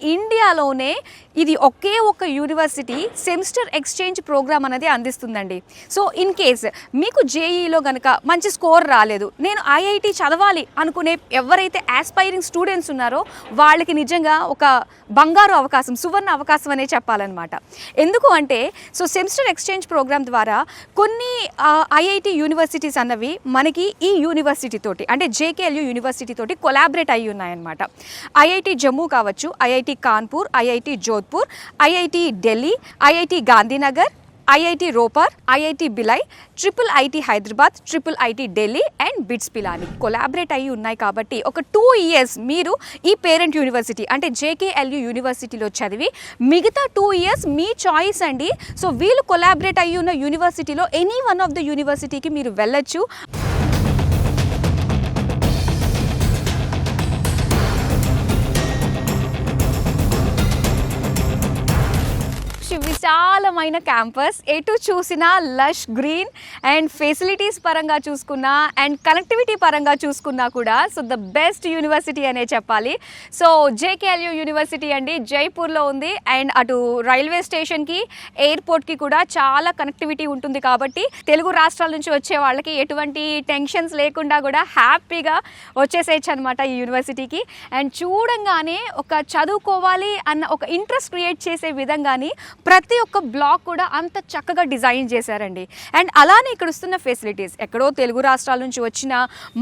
ఇండియాలోనే ఇది ఒకే ఒక యూనివర్సిటీ సెమిస్టర్ ఎక్స్చేంజ్ ప్రోగ్రామ్ అనేది అందిస్తుందండి. సో ఇన్ కేస్ మీకు జేఈలో కనుక మంచి స్కోర్ రాలేదు, నేను ఐఐటి చదవాలి అనుకునే ఎవరైతే ఆస్పైరింగ్ స్టూడెంట్స్ ఉన్నారో వాళ్ళకి నిజంగా ఒక బంగారు అవకాశం, సువర్ణ అవకాశం అనే చెప్పాలన్నమాట. ఎందుకు అంటే సో సెమిస్టర్ ఎక్స్చేంజ్ ప్రోగ్రామ్ ద్వారా కొన్ని ఐఐటి యూనివర్సిటీస్ అన్నవి మనకి ఈ యూనివర్సిటీ తోటి అంటే జేకేఎల్యూ యూనివర్సిటీ తోటి కొలాబరేట్ అయ్యి ఉన్నాయన్నమాట. ఐఐటి జమ్మూ కావచ్చు, IIT Kanpur, IIT Jodhpur, IIT Delhi, IIT Gandhinagar, IIT Ropar, IIT Bhilai, triple IT Hyderabad, triple IT Delhi and BITS Pilani collaborate అయ్యి ఉన్నాయి. కాబట్టి ఒక 2 years మీరు ఈ పేరెంట్ యూనివర్సిటీ అంటే జేకేఎల్యూ యూనివర్సిటీలో చదివి మిగతా 2 years మీ చాయిస్ అండి. సో వీళ్ళు కొలాబరేట్ అయ్యి ఉన్న యూనివర్సిటీలో ఎనీ వన్ ఆఫ్ ద యూనివర్సిటీకి మీరు వెళ్ళొచ్చు. విశాలమైన క్యాంపస్, ఎటు చూసినా లష్ గ్రీన్ అండ్ ఫెసిలిటీస్ పరంగా చూసుకున్నా అండ్ కనెక్టివిటీ పరంగా చూసుకున్నా కూడా సో ద బెస్ట్ యూనివర్సిటీ అనే చెప్పాలి. సో జేకేఎల్యూ యూనివర్సిటీ అండి జైపూర్లో ఉంది అండ్ అటు రైల్వే స్టేషన్కి, ఎయిర్పోర్ట్కి కూడా చాలా కనెక్టివిటీ ఉంటుంది. కాబట్టి తెలుగు రాష్ట్రాల నుంచి వచ్చే వాళ్ళకి ఎటువంటి టెన్షన్స్ లేకుండా కూడా హ్యాపీగా వచ్చేసేయచ్చు అనమాట ఈ యూనివర్సిటీకి. అండ్ చూడంగానే ఒక చదువుకోవాలి అన్న ఒక ఇంట్రెస్ట్ క్రియేట్ చేసే విధంగాని ప్రతి ఒక్క బ్లాక్ కూడా అంత చక్కగా డిజైన్ చేశారండి. అండ్ అలానే ఇక్కడ వస్తున్న ఫెసిలిటీస్ ఎక్కడో తెలుగు రాష్ట్రాల నుంచి వచ్చిన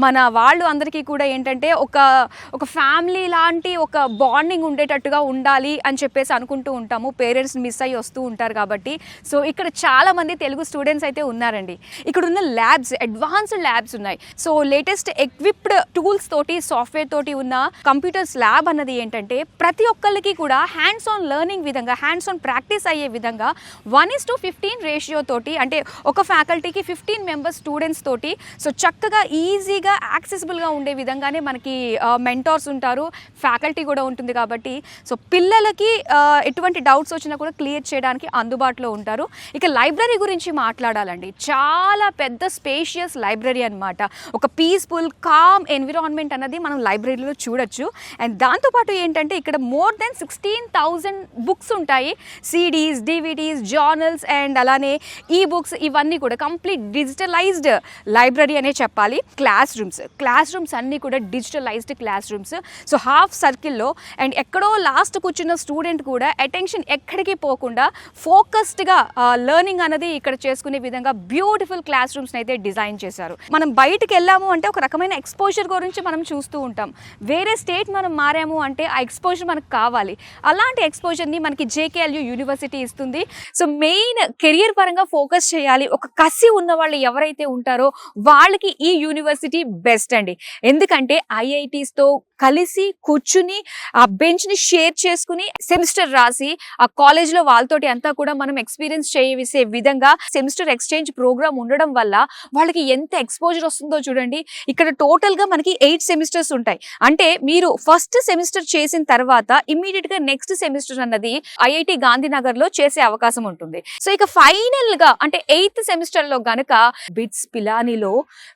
మన వాళ్ళు అందరికీ కూడా ఏంటంటే ఒక ఫ్యామిలీ లాంటి ఒక బాండింగ్ ఉండేటట్టుగా ఉండాలి అని చెప్పేసి అనుకుంటూ ఉంటాము. పేరెంట్స్ మిస్ అయ్యి వస్తూ ఉంటారు కాబట్టి సో ఇక్కడ చాలామంది తెలుగు స్టూడెంట్స్ అయితే ఉన్నారండి. ఇక్కడ ఉన్న ల్యాబ్స్ అడ్వాన్స్డ్ ల్యాబ్స్ ఉన్నాయి. సో లేటెస్ట్ ఎక్విప్డ్ టూల్స్ తోటి, సాఫ్ట్వేర్ తోటి ఉన్న కంప్యూటర్స్ ల్యాబ్ అన్నది ఏంటంటే ప్రతి ఒక్కరికి కూడా హ్యాండ్స్ ఆన్ లెర్నింగ్ విధంగా, హ్యాండ్స్ ఆన్ ప్రాక్టీస్ అయ్యే విధంగా 1:15 రేషియో తోటి అంటే ఒక ఫ్యాకల్టీకి 15 మెంబర్స్ స్టూడెంట్స్ తోటి సో చక్కగా ఈజీగా యాక్సెసిబుల్గా ఉండే విధంగానే మనకి మెంటార్స్ ఉంటారు, ఫ్యాకల్టీ కూడా ఉంటుంది. కాబట్టి సో పిల్లలకి ఎటువంటి డౌట్స్ వచ్చినా కూడా క్లియర్ చేయడానికి అందుబాటులో ఉంటారు. ఇక లైబ్రరీ గురించి మాట్లాడాలండి, చాలా పెద్ద స్పేషియస్ లైబ్రరీ అనమాట. ఒక పీస్ఫుల్ కామ్ ఎన్విరాన్మెంట్ అన్నది మనం లైబ్రరీలో చూడొచ్చు. అండ్ దాంతోపాటు ఏంటంటే ఇక్కడ మోర్ దెన్ 16,000 బుక్స్ ఉంటాయి, సిడీస్, డివిడీస్, జర్నల్స్ అండ్ అలానే ఈ బుక్స్ ఇవన్నీ కూడా కంప్లీట్ డిజిటలైజ్డ్ లైబ్రరీ అనే చెప్పాలి. క్లాస్ రూమ్స్ అన్నీ కూడా digitalised class rooms. So half సర్కిల్లో అండ్ ఎక్కడో లాస్ట్ కూర్చున్న స్టూడెంట్ కూడా అటెన్షన్ ఎక్కడికి పోకుండా ఫోకస్డ్గా లెర్నింగ్ అనేది ఇక్కడ చేసుకునే విధంగా బ్యూటిఫుల్ క్లాస్ రూమ్స్ని అయితే డిజైన్ చేశారు. మనం బయటకు వెళ్ళాము అంటే ఒక రకమైన ఎక్స్పోజర్ గురించి మనం చూస్తూ ఉంటాం. వేరే స్టేట్ మనం మారాము అంటే ఆ ఎక్స్పోజర్ మనకు కావాలి. అలాంటి ఎక్స్పోజర్ని మనకి జేకేఎల్యూ యూనివర్సిటీ ఇస్తుంది. సో మెయిన్ కెరియర్ పరంగా ఫోకస్ చేయాలి, ఒక కసి ఉన్న వాళ్ళు ఎవరైతే ఉంటారో వాళ్ళకి ఈ యూనివర్సిటీ బెస్ట్ అండి. ఎందుకంటే ఐఐటీస్తో కలిసి కూర్చుని ఆ బెంచ్ని షేర్ చేసుకుని సెమిస్టర్ రాసి ఆ కాలేజ్లో వాళ్ళతోటి అంతా కూడా మనం ఎక్స్పీరియన్స్ చేసే విధంగా సెమిస్టర్ ఎక్స్చేంజ్ ప్రోగ్రామ్ ఉండడం వల్ల వాళ్ళకి ఎంత ఎక్స్పోజర్ వస్తుందో చూడండి. ఇక్కడ టోటల్గా మనకి 8 సెమిస్టర్స్ ఉంటాయి. అంటే మీరు ఫస్ట్ సెమిస్టర్ చేసిన తర్వాత ఇమ్మీడియట్గా నెక్స్ట్ సెమిస్టర్ అన్నది ఐఐటి గాంధీనగర్లో చేసే అవకాశం ఉంటుంది. సో ఇక ఫైనల్గా అంటే 8th సెమిస్టర్లో గనక బిట్స్ పిలానిలో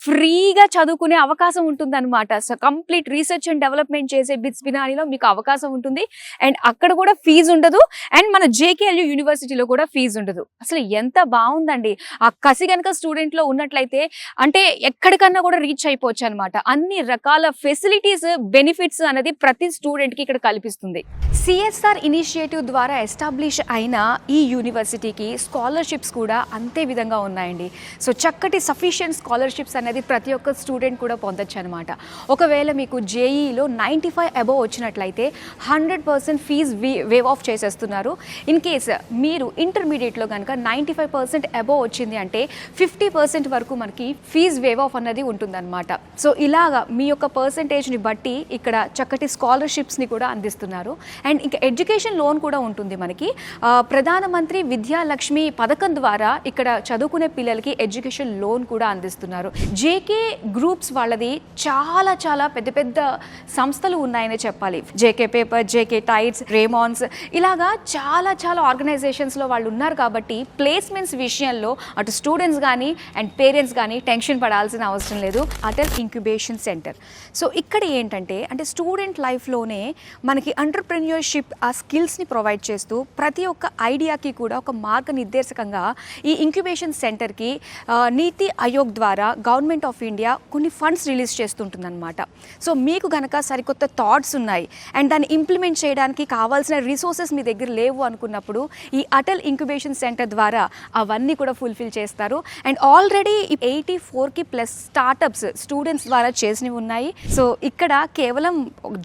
ఫ్రీగా చదువుకునే అవకాశం ఉంటుంది అనమాట. So complete research and development చేసే బిట్స్ పిలానిలో మీకు అవకాశం ఉంటుంది. అండ్ అక్కడ కూడా ఫీజు ఉండదు అండ్ మన జేకేఎల్యూ యూనివర్సిటీలో కూడా ఫీజు ఉండదు. అసలు ఎంత బాగుందండి. ఆ కసి కనుక స్టూడెంట్లో ఉన్నట్లయితే అంటే ఎక్కడికన్నా కూడా రీచ్ అయిపోవచ్చు అనమాట. అన్ని రకాల ఫెసిలిటీస్, బెనిఫిట్స్ అనేది ప్రతి స్టూడెంట్కి ఇక్కడ కల్పిస్తుంది. సిఎస్ఆర్ ఇనిషియేటివ్ ద్వారా ఎస్టాబ్లిష్ అయిన ఈ యూనివర్సిటీకి స్కాలర్షిప్స్ కూడా అంతే విధంగా ఉన్నాయండి. సో చక్కటి సఫిషియెంట్ స్కాలర్షిప్స్ అనేది ప్రతి ఒక్క స్టూడెంట్ కూడా పొందొచ్చు అనమాట. ఒకవేళ మీకు జేఈలో 95 అబోవ్ వచ్చినట్లయితే 100% ఫీజ్ వేవ్ ఆఫ్ చేసేస్తున్నారు. ఇన్ కేస్ మీరు ఇంటర్మీడియట్లో కనుక 95% అబోవ్ వచ్చింది అంటే 50% వరకు మనకి ఫీజ్ వేవ్ ఆఫ్ అన్నది ఉంటుందన్నమాట. సో ఇలాగా మీ యొక్క పర్సంటేజ్ని బట్టి ఇక్కడ చక్కటి స్కాలర్షిప్స్ని కూడా అందిస్తున్నారు. అండ్ ఇంకా ఎడ్యుకేషన్ లోన్ కూడా ఉంటుంది మనకి. ప్రధాన ప్రధానమంత్రి విద్యాలక్ష్మి పథకం ద్వారా ఇక్కడ చదువుకునే పిల్లలకి ఎడ్యుకేషన్ లోన్ కూడా అందిస్తున్నారు. జేకే గ్రూప్స్ వాళ్ళది చాలా చాలా పెద్ద పెద్ద సంస్థలు ఉన్నాయనే చెప్పాలి. జేకే పేపర్, జేకే టైట్స్, రేమాన్స్, ఇలాగా చాలా చాలా ఆర్గనైజేషన్స్లో వాళ్ళు ఉన్నారు. కాబట్టి ప్లేస్మెంట్స్ విషయంలో అటు స్టూడెంట్స్ కానీ అండ్ పేరెంట్స్ కానీ టెన్షన్ పడాల్సిన అవసరం లేదు. Atal incubation centre. సో ఇక్కడ ఏంటంటే స్టూడెంట్ లైఫ్లోనే మనకి ఎంటర్‌ప్రెన్యూర్‌షిప్ ఆ స్కిల్స్ని ప్రొవైడ్ చేస్తూ ప్రతి ఒక్క ఐడియాకి కూడా ఒక మార్గనిర్దేశకంగా ఈ ఇంక్యుబేషన్ సెంటర్కి నీతి ఆయోగ్ ద్వారా గవర్నమెంట్ ఆఫ్ ఇండియా కొన్ని ఫండ్స్ రిలీజ్ చేస్తుంటుందన్నమాట. సో మీకు కనుక సరికొత్త థాట్స్ ఉన్నాయి అండ్ దాన్ని ఇంప్లిమెంట్ చేయడానికి కావాల్సిన రిసోర్సెస్ మీ దగ్గర లేవు అనుకున్నప్పుడు ఈ అటల్ ఇంక్యుబేషన్ సెంటర్ ద్వారా అవన్నీ కూడా ఫుల్ఫిల్ చేస్తారు. అండ్ ఆల్రెడీ 84కి ప్లస్ స్టార్టప్స్ స్టూడెంట్స్ ద్వారా చేసినవి ఉన్నాయి. సో ఇక్కడ కేవలం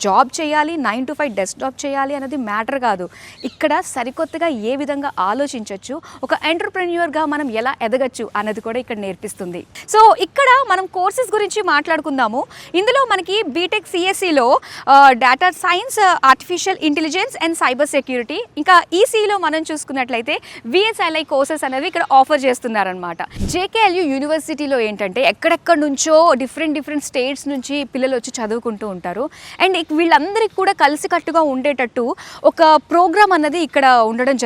జాబ్ చేయాలి, 9 to 5 డెస్క్టాప్ చేయాలి అనేది మ్యాటర్ కాదు. ఇక్కడ సరికొత్తగా ఏ విధంగా ఆలోచించవచ్చు, ఒక ఎంటర్‌ప్రెన్యూర్గా మనం ఎలా ఎదగచ్చు అన్నది కూడా ఇక్కడ నేర్పిస్తుంది. సో ఇక్కడ మనం కోర్సెస్ గురించి మాట్లాడుకుందాము. ఇందులో మనకి బీటెక్ సిఎస్సిలో data science, artificial intelligence and cyber security, ఇంకా ఈసీలో మనం చూసుకున్నట్లయితే విఎస్ఎల్ఐ కోర్సెస్ అనేవి ఇక్కడ ఆఫర్ చేస్తున్నారనమాట. జేకేఎల్యూ యూనివర్సిటీలో ఏంటంటే ఎక్కడెక్కడ నుంచో డిఫరెంట్ స్టేట్స్ నుంచి పిల్లలు వచ్చి చదువుకుంటూ ఉంటారు. అండ్ వీళ్ళందరికీ కూడా కలిసికట్టుగా ఉండేటట్టు ఒక ప్రోగ్రామ్ అన్నది ఇక్కడ ఉండడం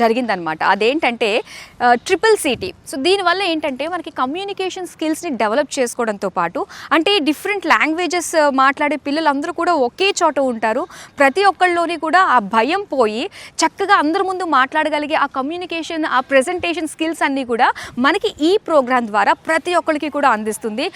జరిగిందనమాట. అదేంటంటే CCCT. సో దీనివల్ల ఏంటంటే మనకి కమ్యూనికేషన్ స్కిల్స్ని డెవలప్ చేసుకోవడంతో పాటు డిఫరెంట్ లాంగ్వేజెస్ మాట్లాడే పిల్లలందరూ కూడా ఒకే చోట ఉంటారు. ప్రతి ఒక్కళ్ళలోని కూడా ఆ భయం పోయి చక్కగా అందరి ముందు మాట్లాడగలిగే ఆ కమ్యూనికేషన్, ఆ ప్రెజెంటేషన్ స్కిల్స్ అన్నీ కూడా మనకి ఈ ప్రోగ్రామ్ ద్వారా ప్రతి ఒక్కరికి కూడా అందిస్తుంది.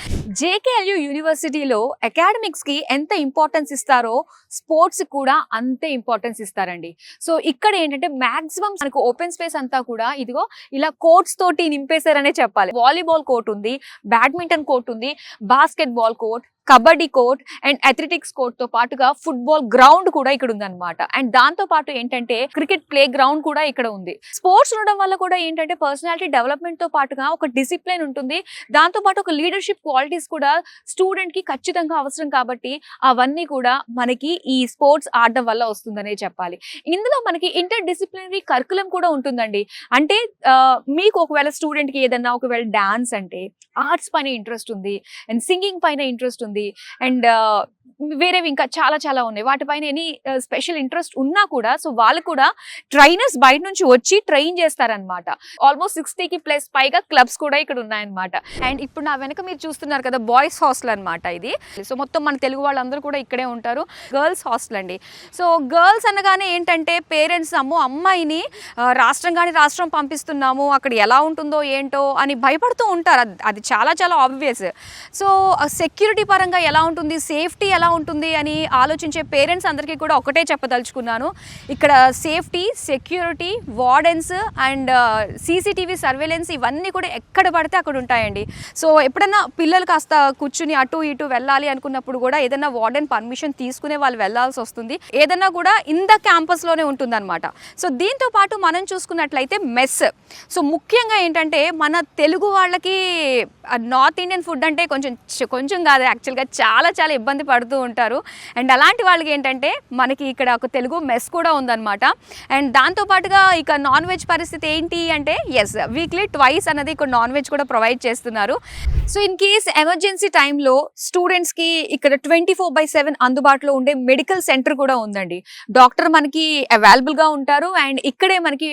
జేకేఎల్యూ యూనివర్సిటీలో అకాడమిక్స్కి ఎంత ఇంపార్టెన్స్ ఇస్తారో స్పోర్ట్స్ కూడా అంతే ఇంపార్టెన్స్ ఇస్తారండి. సో ఇక్కడ ఏంటంటే మాక్సిమం మనకు ఓపెన్ స్పేస్ అంతా కూడా ఇదిగో ఇలా కోర్ట్స్ తోటి నింపేశారనే చెప్పాలి. వాలీబాల్ కోర్ట్ ఉంది, బ్యాడ్మింటన్ కోర్ట్ ఉంది, basketball court, kabaddi court and athletics కోర్ట్తో పాటుగా ఫుట్బాల్ గ్రౌండ్ కూడా ఇక్కడ ఉందన్నమాట. అండ్ దాంతో పాటు ఏంటంటే క్రికెట్ ప్లే గ్రౌండ్ కూడా ఇక్కడ ఉంది. స్పోర్ట్స్ ఉండడం వల్ల కూడా ఏంటంటే పర్సనాలిటీ డెవలప్మెంట్తో పాటుగా ఒక డిసిప్లిన్ ఉంటుంది. దాంతో పాటు ఒక లీడర్షిప్ క్వాలిటీస్ కూడా స్టూడెంట్కి ఖచ్చితంగా అవసరం. కాబట్టి అవన్నీ కూడా మనకి ఈ స్పోర్ట్స్ ఆడడం వల్ల వస్తుందనే చెప్పాలి. ఇందులో మనకి ఇంటర్ డిసిప్లినరీ కరికులం కూడా ఉంటుందండి. మీకు ఒకవేళ స్టూడెంట్కి ఏదన్నా ఒకవేళ డాన్స్ అంటే ఆర్ట్స్ పైన ఇంట్రెస్ట్ ఉంది అండ్ సింగింగ్ పైన ఇంట్రెస్ట్ ఉంది అండ్ వేరేవి ఇంకా చాలా చాలా ఉన్నాయి, వాటిపైన ఎనీ స్పెషల్ ఇంట్రెస్ట్ ఉన్నా కూడా సో వాళ్ళు కూడా ట్రైనర్స్ బయట నుంచి వచ్చి ట్రైన్ చేస్తారనమాట. ఆల్మోస్ట్ 60కి ప్లస్ పైగా క్లబ్స్ కూడా ఇక్కడ ఉన్నాయన్నమాట. అండ్ ఇప్పుడు నా వెనక మీరు చూస్తున్నారు కదా బాయ్స్ హాస్టల్ అనమాట ఇది. సో మొత్తం మన తెలుగు వాళ్ళందరూ కూడా ఇక్కడే ఉంటారు. గర్ల్స్ హాస్టల్ అండి. సో గర్ల్స్ అనగానే ఏంటంటే పేరెంట్స్ అమ్మాయిని రాష్ట్రం పంపిస్తున్నాము, అక్కడ ఎలా ఉంటుందో ఏంటో అని భయపడుతూ ఉంటారు. అది చాలా చాలా ఆబ్వియస్. సో సెక్యూరిటీ పరంగా ఎలా ఉంటుంది, సేఫ్టీ ఎలా ఉంటుంది అని ఆలోచించే పేరెంట్స్ అందరికీ కూడా ఒకటే చెప్పదలుచుకున్నాను. ఇక్కడ safety, security, wardens and CCTV surveillance ఇవన్నీ కూడా ఎక్కడ పడితే అక్కడ ఉంటాయండి. సో ఎప్పుడన్నా పిల్లలు కాస్త కూర్చుని అటు ఇటు వెళ్ళాలి అనుకున్నప్పుడు కూడా ఏదైనా వార్డెన్ పర్మిషన్ తీసుకునే వాళ్ళు వెళ్ళాల్సి వస్తుంది. ఏదన్నా కూడా ఇన్ ద క్యాంపస్లోనే ఉంటుందన్నమాట. సో దీంతో పాటు మనం చూసుకున్నట్లయితే మెస్. సో ముఖ్యంగా ఏంటంటే మన తెలుగు వాళ్ళకి నార్త్ ఇండియన్ ఫుడ్ అంటే కొంచెం కాదు, యాక్చువల్గా చాలా చాలా ఇబ్బంది పడుతూ ఉంటారు. అండ్ అలాంటి వాళ్ళకి ఏంటంటే మనకి ఇక్కడ ఒక తెలుగు మెస్ కూడా ఉందన్నమాట. అండ్ దాంతోపాటుగా ఇక నాన్ వెజ్ పరిస్థితి ఏంటి అంటే వీక్లీ ట్వైస్ అనేది ఇక్కడ నాన్ వెజ్ కూడా ప్రొవైడ్ చేస్తున్నారు. సో ఇన్ కేస్ ఎమర్జెన్సీ టైంలో స్టూడెంట్స్కి ఇక్కడ 24/7 అందుబాటులో ఉండే మెడికల్ సెంటర్ కూడా ఉందండి. డాక్టర్ మనకి అవైలబుల్గా ఉంటారు అండ్ ఇక్కడే మనకి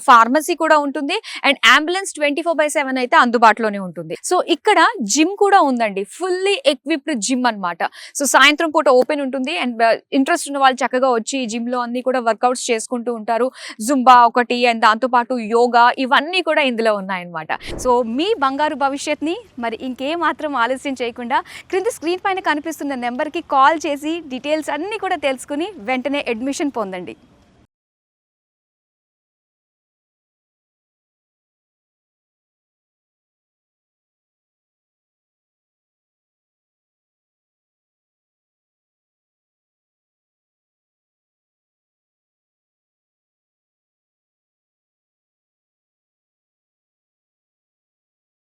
ఫార్మసీ కూడా ఉంటుంది అండ్ అంబులెన్స్ 24/7 అయితే అందుబాటులోనే ఉంటుంది. సో ఇక్కడ జిమ్ కూడా ఉందండి, ఫుల్లీ ఎక్విప్డ్ జిమ్ అన్నమాట. సో సాయంత్రం పూట ఓపెన్ ఉంటుంది అండ్ ఇంట్రెస్ట్ ఉన్న వాళ్ళు చక్కగా వచ్చి జిమ్లో అన్ని కూడా వర్కౌట్స్ చేసుకుంటూ ఉంటారు. జుంబా ఒకటి అండ్ దాంతోపాటు యోగా ఇవన్నీ కూడా ఇందులో ఉన్నాయన్నమాట. సో మీ బంగారు భవిష్యత్ని మరి ఇంకేమాత్రం ఆలస్యం చేయకుండా క్రింద స్క్రీన్ పైన కనిపిస్తున్న నెంబర్కి కాల్ చేసి డీటెయిల్స్ అన్నీ కూడా తెలుసుకుని వెంటనే అడ్మిషన్ పొందండి.